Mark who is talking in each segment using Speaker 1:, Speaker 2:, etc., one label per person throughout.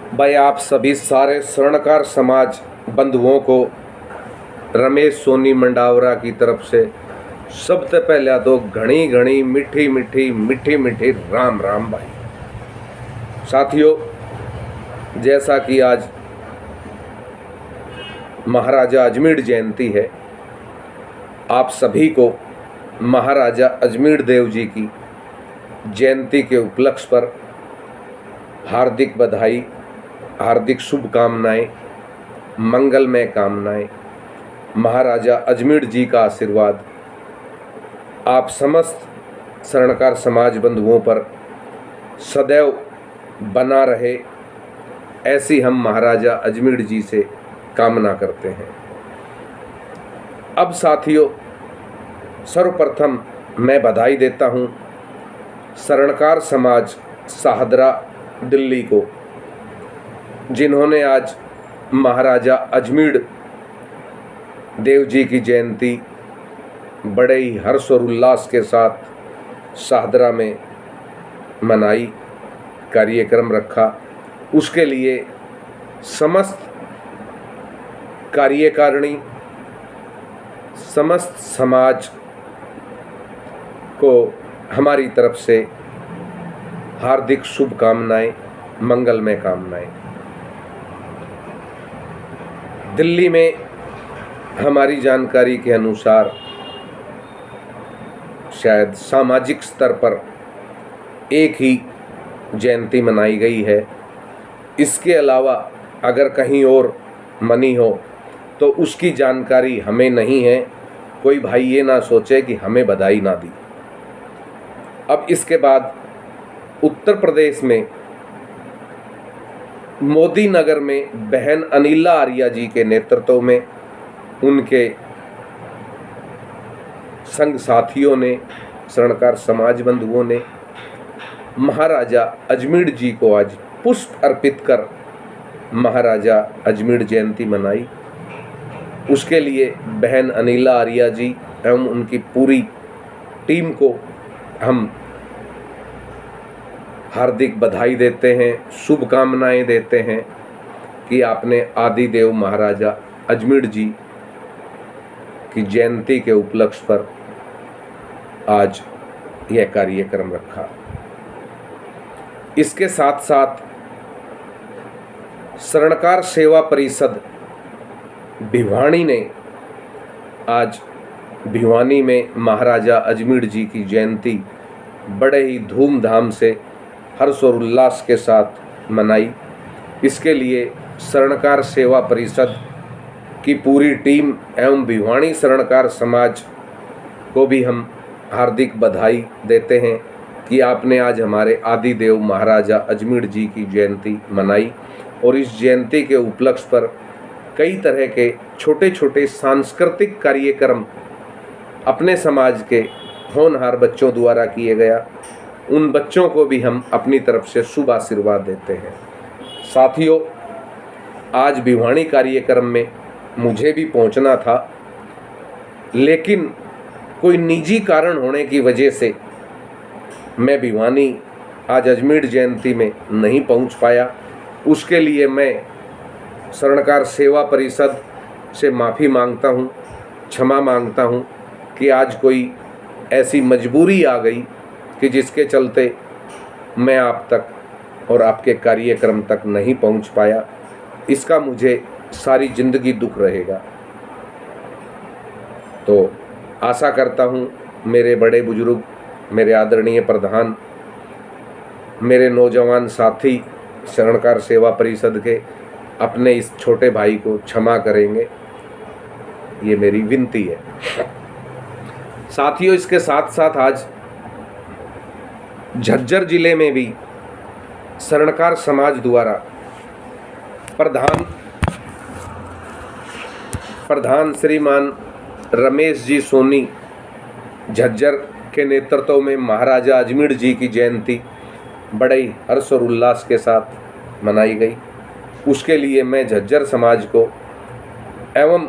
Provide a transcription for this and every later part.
Speaker 1: भाई आप सभी सारे स्वर्णकार समाज बंधुओं को रमेश सोनी मंडावरा की तरफ से सबसे पहले तो घनी घनी मीठी मीठी मीठी मीठी राम राम भाई। साथियों, जैसा कि आज महाराजा अजमेर जयंती है, आप सभी को महाराजा अजमेर देव जी की जयंती के उपलक्ष्य पर हार्दिक बधाई, हार्दिक शुभकामनाएं, मंगलमय कामनाएं। महाराजा अजमेर जी का आशीर्वाद आप समस्त स्वर्णकार समाज बंधुओं पर सदैव बना रहे, ऐसी हम महाराजा अजमेर जी से कामना करते हैं। अब साथियों, सर्वप्रथम मैं बधाई देता हूं स्वर्णकार समाज शाहदरा दिल्ली को, जिन्होंने आज महाराजा अजमेर देव जी की जयंती बड़े ही हर्ष और उल्लास के साथ शाहदरा में मनाई, कार्यक्रम रखा। उसके लिए समस्त कार्यकारिणी, समस्त समाज को हमारी तरफ से हार्दिक शुभकामनाएं, मंगलमय कामनाएं। दिल्ली में हमारी जानकारी के अनुसार शायद सामाजिक स्तर पर एक ही जयंती मनाई गई है। इसके अलावा अगर कहीं और मनी हो तो उसकी जानकारी हमें नहीं है। कोई भाई ये ना सोचे कि हमें बधाई ना दी। अब इसके बाद उत्तर प्रदेश में मोदी नगर में बहन अनिला आर्या जी के नेतृत्व में उनके संग साथियों ने, स्वर्णकार समाज बंधुओं ने महाराजा अजमेर जी को आज पुष्प अर्पित कर महाराजा अजमेर जयंती मनाई। उसके लिए बहन अनिला आर्या जी एवं उनकी पूरी टीम को हम हार्दिक बधाई देते हैं, शुभकामनाएं देते हैं कि आपने आदिदेव महाराजा अजमेर जी की जयंती के उपलक्ष्य पर आज यह कार्यक्रम रखा। इसके साथ साथ स्वर्णकार सेवा परिषद भिवानी ने आज भिवानी में महाराजा अजमेर जी की जयंती बड़े ही धूमधाम से हर्ष और उल्लास के साथ मनाई। इसके लिए स्वर्णकार सेवा परिषद की पूरी टीम एवं भिवानी स्वर्णकार समाज को भी हम हार्दिक बधाई देते हैं कि आपने आज हमारे आदिदेव महाराजा अजमेर जी की जयंती मनाई। और इस जयंती के उपलक्ष्य पर कई तरह के छोटे छोटे सांस्कृतिक कार्यक्रम अपने समाज के होनहार बच्चों द्वारा किए गया। उन बच्चों को भी हम अपनी तरफ से शुभ आशीर्वाद देते हैं। साथियों, आज भिवानी कार्यक्रम में मुझे भी पहुंचना था, लेकिन कोई निजी कारण होने की वजह से मैं भिवानी आज अजमेर जयंती में नहीं पहुंच पाया। उसके लिए मैं स्वर्णकार सेवा परिषद से माफ़ी मांगता हूं, क्षमा मांगता हूं कि आज कोई ऐसी मजबूरी आ गई कि जिसके चलते मैं आप तक और आपके कार्यक्रम तक नहीं पहुंच पाया। इसका मुझे सारी ज़िंदगी दुख रहेगा। तो आशा करता हूं मेरे बड़े बुजुर्ग, मेरे आदरणीय प्रधान, मेरे नौजवान साथी स्वर्णकार सेवा परिषद के अपने इस छोटे भाई को क्षमा करेंगे, ये मेरी विनती है। साथियों, इसके साथ साथ आज झज्जर जिले में भी स्वर्णकार समाज द्वारा प्रधान श्रीमान रमेश जी सोनी झज्जर के नेतृत्व में महाराजा अजमेर जी की जयंती बड़े ही हर्ष और उल्लास के साथ मनाई गई। उसके लिए मैं झज्जर समाज को एवं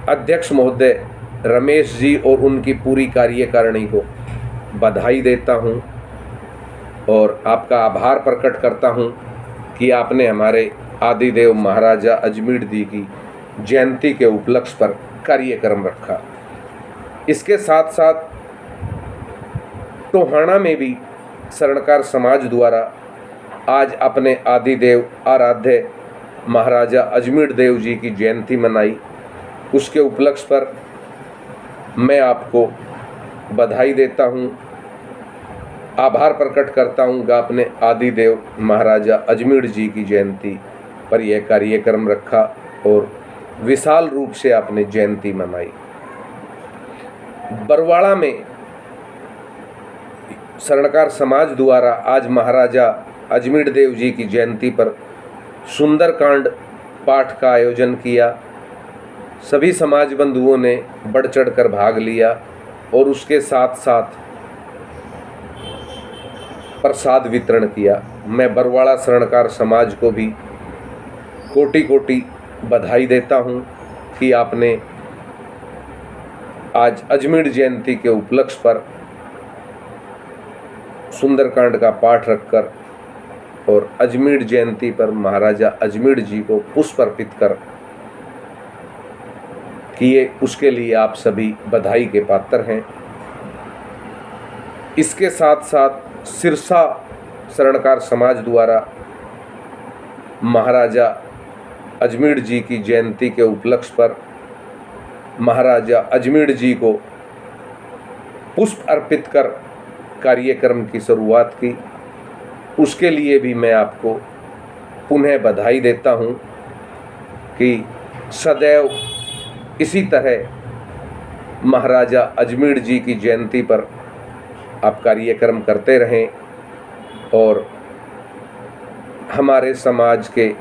Speaker 1: अध्यक्ष महोदय रमेश जी और उनकी पूरी कार्यकारिणी को बधाई देता हूं और आपका आभार प्रकट करता हूं कि आपने हमारे आदिदेव महाराजा अजमेर जी की जयंती के उपलक्ष्य पर कार्यक्रम रखा। इसके साथ साथ टोहाना में भी स्वर्णकार समाज द्वारा आज अपने आदिदेव आराध्य महाराजा अजमेर देव जी की जयंती मनाई। उसके उपलक्ष्य पर मैं आपको बधाई देता हूँ, आभार प्रकट करता हूँ कि आपने आदिदेव महाराजा अजमेर जी की जयंती पर यह कार्यक्रम रखा और विशाल रूप से आपने जयंती मनाई। बरवाड़ा में स्वर्णकार समाज द्वारा आज महाराजा अजमेर देव जी की जयंती पर सुंदरकांड पाठ का आयोजन किया। सभी समाज बंधुओं ने बढ़ चढ़कर भाग लिया और उसके साथ साथ प्रसाद वितरण किया। मैं बरवाड़ा स्वर्णकार समाज को भी कोटि कोटि बधाई देता हूं कि आपने आज अजमेर जयंती के उपलक्ष्य पर सुंदरकांड का पाठ रखकर और अजमेर जयंती पर महाराजा अजमेर जी को पुष्प अर्पित कर किए, उसके लिए आप सभी बधाई के पात्र हैं। इसके साथ साथ सिरसा स्वर्णकार समाज द्वारा महाराजा अजमेर जी की जयंती के उपलक्ष्य पर महाराजा अजमेर जी को पुष्प अर्पित कर कार्यक्रम की शुरुआत की। उसके लिए भी मैं आपको पुनः बधाई देता हूं कि सदैव इसी तरह महाराजा अजमेर जी की जयंती पर आप कार्यक्रम करते रहें और हमारे समाज के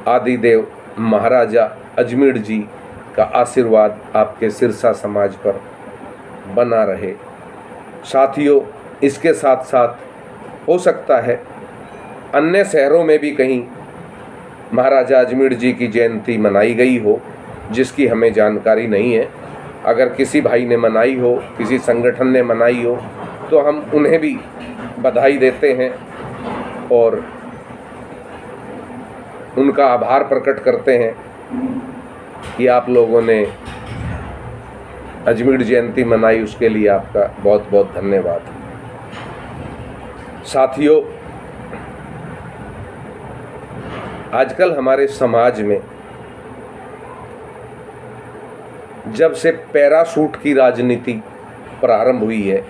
Speaker 1: आदिदेव महाराजा अजमेर जी का आशीर्वाद आपके सिरसा समाज पर बना रहे। साथियों, इसके साथ साथ हो सकता है अन्य शहरों में भी कहीं महाराजा अजमेर जी की जयंती मनाई गई हो जिसकी हमें जानकारी नहीं है। अगर किसी भाई ने मनाई हो, किसी संगठन ने मनाई हो, तो हम उन्हें भी बधाई देते हैं और उनका आभार प्रकट करते हैं कि आप लोगों ने अजमेर जयंती मनाई, उसके लिए आपका बहुत बहुत धन्यवाद। साथियों, आजकल हमारे समाज में जब से पैराशूट की राजनीति प्रारंभ हुई है,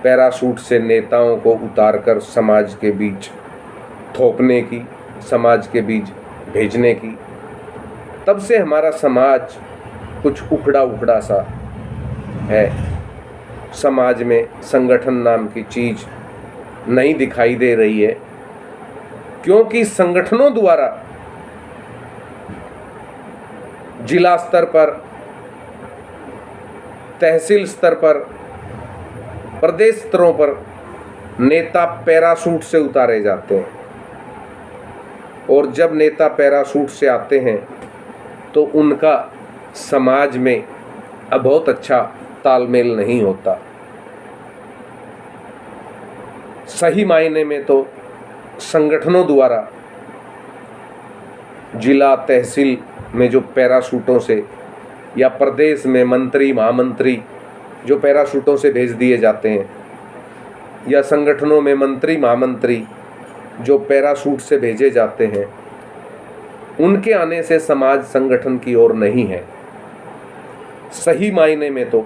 Speaker 1: पैराशूट से नेताओं को उतारकर समाज के बीच थोपने की, समाज के बीच भेजने की, तब से हमारा समाज कुछ उखड़ा उखड़ा सा है। समाज में संगठन नाम की चीज़ नहीं दिखाई दे रही है, क्योंकि संगठनों द्वारा जिला स्तर पर, तहसील स्तर पर, प्रदेश स्तरों पर नेता पैराशूट से उतारे जाते हैं और जब नेता पैराशूट से आते हैं तो उनका समाज में बहुत अच्छा तालमेल नहीं होता। सही मायने में तो संगठनों द्वारा जिला तहसील में जो पैराशूटों से या प्रदेश में मंत्री महामंत्री जो पैराशूटों से भेज दिए जाते हैं या संगठनों में मंत्री महामंत्री जो पैराशूट से भेजे जाते हैं, उनके आने से समाज संगठन की ओर नहीं है। सही मायने में तो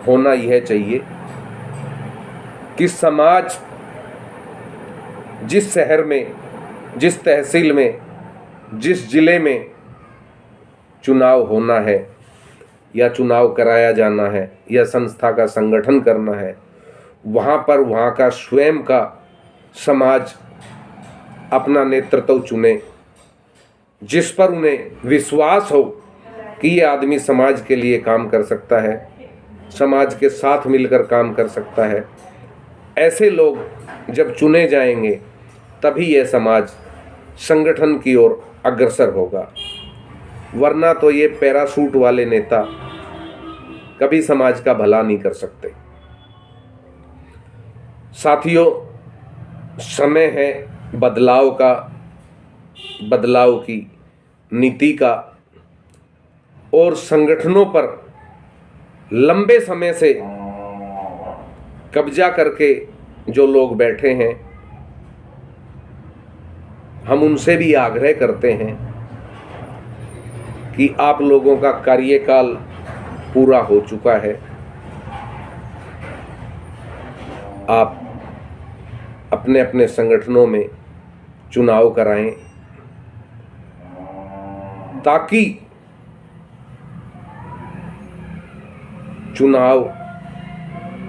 Speaker 1: होना यह चाहिए कि समाज जिस शहर में, जिस तहसील में, जिस जिले में चुनाव होना है या चुनाव कराया जाना है या संस्था का संगठन करना है, वहाँ पर वहाँ का स्वयं का समाज अपना नेतृत्व चुने, जिस पर उन्हें विश्वास हो कि ये आदमी समाज के लिए काम कर सकता है, समाज के साथ मिलकर काम कर सकता है। ऐसे लोग जब चुने जाएंगे तभी यह समाज संगठन की ओर अग्रसर होगा, वरना तो ये पैराशूट वाले नेता कभी समाज का भला नहीं कर सकते। साथियों, समय है बदलाव की नीति का और संगठनों पर लंबे समय से कब्जा करके जो लोग बैठे हैं, हम उनसे भी आग्रह करते हैं कि आप लोगों का कार्यकाल पूरा हो चुका है। आप अपने अपने संगठनों में चुनाव कराएं ताकि चुनाव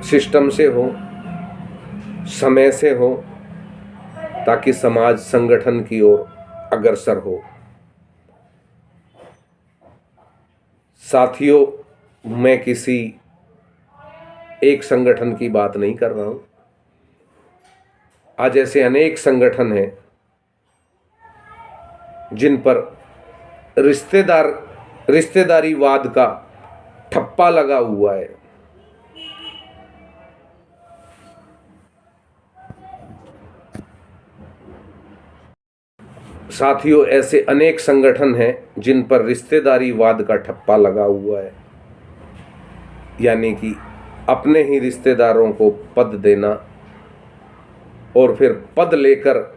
Speaker 1: सिस्टम से हो, समय से हो, ताकि समाज संगठन की ओर अग्रसर हो। साथियों, मैं किसी एक संगठन की बात नहीं कर रहा हूं। आज ऐसे अनेक संगठन हैं जिन पर रिश्तेदारीवाद का ठप्पा लगा हुआ है। साथियों, ऐसे अनेक संगठन हैं जिन पर रिश्तेदारीवाद का ठप्पा लगा हुआ है, यानी कि अपने ही रिश्तेदारों को पद देना और फिर पद लेकर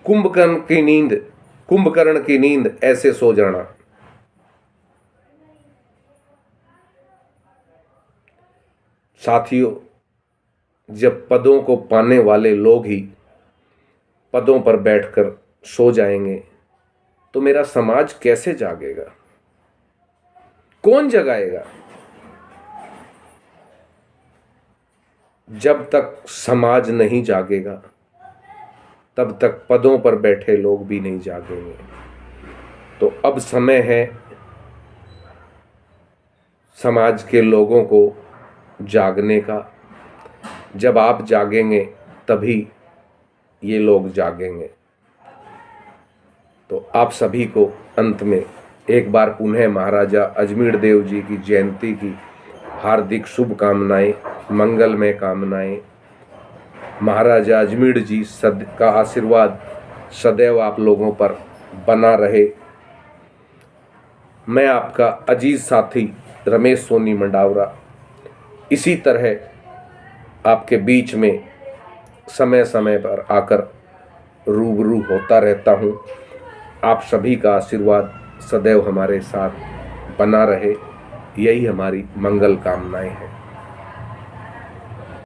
Speaker 1: कुंभकर्ण की नींद ऐसे सो जाना। साथियों, जब पदों को पाने वाले लोग ही पदों पर बैठकर सो जाएंगे तो मेरा समाज कैसे जागेगा? कौन जगाएगा? जब तक समाज नहीं जागेगा तब तक पदों पर बैठे लोग भी नहीं जागेंगे। तो अब समय है समाज के लोगों को जागने का। जब आप जागेंगे तभी ये लोग जागेंगे। तो आप सभी को अंत में एक बार पुनः महाराजा अजमेर देव जी की जयंती की हार्दिक शुभकामनाएं, मंगलमय कामनाएं। महाराजा अजमेर जी का आशीर्वाद सदैव आप लोगों पर बना रहे। मैं आपका अजीज साथी रमेश सोनी मंडावरा इसी तरह आपके बीच में समय समय पर आकर रूबरू होता रहता हूँ। आप सभी का आशीर्वाद सदैव हमारे साथ बना रहे, यही हमारी मंगल कामनाएं हैं।